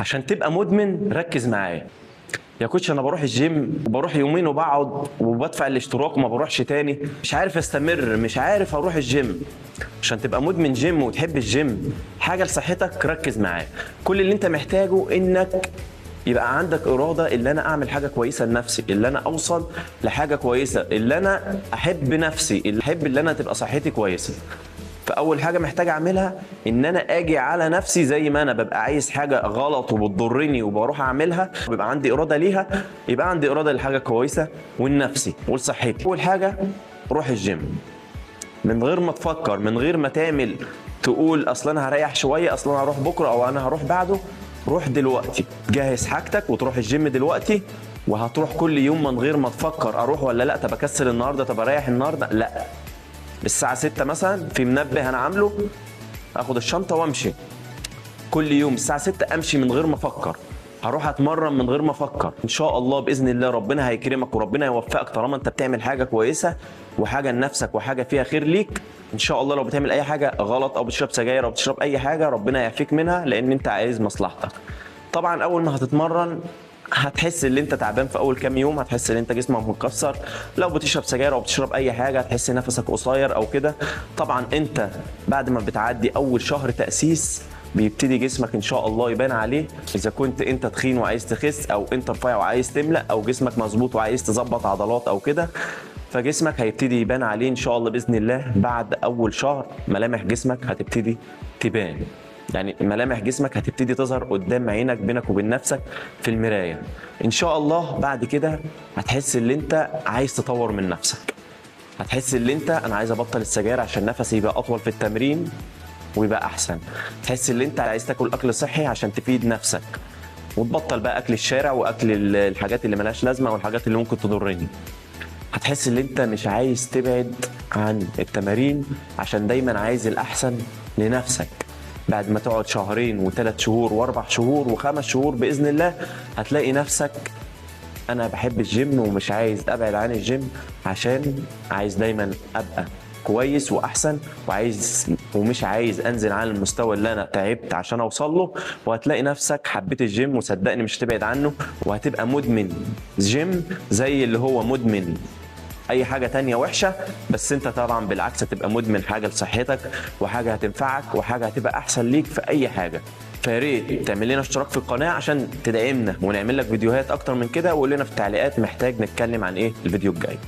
عشان تبقى مدمن ركز معايا. يا كوتش انا بروح الجيم وبروح يومين وبقعد وبدفع الاشتراك وما بروحش تاني، مش عارف استمر، مش عارف اروح الجيم. عشان تبقى مدمن جيم وتحب الجيم حاجه لصحتك ركز معايا. كل اللي انت محتاجه انك يبقى عندك اراده اللي انا اعمل حاجه كويسه لنفسي، اللي انا اوصل لحاجه كويسه، اللي انا احب نفسي، اللي احب اللي انا تبقى صحتي كويسه. فاول حاجه محتاج اعملها ان انا اجي على نفسي، زي ما انا ببقى عايز حاجه غلط وبتضرني وبروح اعملها وبيبقى عندي اراده ليها، يبقى عندي اراده لحاجه كويسه ولنفسي ولصحتي. اول حاجه روح الجيم من غير ما تفكر، من غير ما تعمل تقول اصل انا هريح شويه، اصل انا هروح بكره او انا هروح بعده. روح دلوقتي، جهز حاجتك وتروح الجيم دلوقتي، وهتروح كل يوم من غير ما تفكر اروح ولا لا، طب اكسل النهارده، طب اريح النهارده، لا. الساعه 6 مثلا في منبه انا عامله، اخد الشنطه وامشي. كل يوم الساعه 6 امشي من غير ما افكر، هروح اتمرن من غير ما افكر. ان شاء الله باذن الله ربنا هيكرمك وربنا يوفقك طالما انت بتعمل حاجه كويسه وحاجه لنفسك وحاجه فيها خير ليك. ان شاء الله لو بتعمل اي حاجه غلط او بتشرب سجاير او بتشرب اي حاجه ربنا يعافيك منها، لان انت عايز مصلحتك. طبعا اول ما هتتمرن هتحس ان انت تعبان في اول كام يوم، هتحس ان انت جسمك متكسر. لو بتشرب سجاير او بتشرب اي حاجه هتحس نفسك قصير او كده. طبعا انت بعد ما بتعدي اول شهر تاسيس بيبتدي جسمك ان شاء الله يبان عليه، اذا كنت انت تخين وعايز تخس، او انت رفيع وعايز تملأ، او جسمك مظبوط وعايز تظبط عضلات او كده. فجسمك هيبتدي يبان عليه ان شاء الله باذن الله. بعد اول شهر ملامح جسمك هتبتدي تبان، يعني ملامح جسمك هتبتدي تظهر قدام عينك بينك وبين نفسك في المرايه. ان شاء الله بعد كده هتحس ان انت عايز تطور من نفسك، هتحس ان انت انا عايز ابطل السجاير عشان نفسي يبقى اطول في التمرين ويبقى احسن. تحس ان انت عايز تاكل اكل صحي عشان تفيد نفسك وتبطل بقى اكل الشارع واكل الحاجات اللي ملهاش لازمه والحاجات اللي ممكن تضرني. هتحس ان انت مش عايز تبعد عن التمارين عشان دايما عايز الاحسن لنفسك. بعد ما تقعد شهرين و3 شهور و4 شهور و5 شهور باذن الله هتلاقي نفسك انا بحب الجيم ومش عايز ابعد عن الجيم، عشان عايز دايما ابقى كويس واحسن، ومش عايز انزل عن المستوى اللي انا تعبت عشان اوصل له. وهتلاقي نفسك حبيت الجيم، وصدقني مش هتبعد عنه، وهتبقى مدمن جيم زي اللي هو مدمن اي حاجه تانية وحشه. بس انت طبعا بالعكس هتبقى مدمن حاجه لصحتك وحاجه هتنفعك وحاجه هتبقى احسن ليك في اي حاجه. فيا ريت تعمل لنا اشتراك في القناه عشان تدعمنا ونعمل لك فيديوهات اكتر من كده، وقول لنا في التعليقات محتاج نتكلم عن ايه الفيديو الجاي.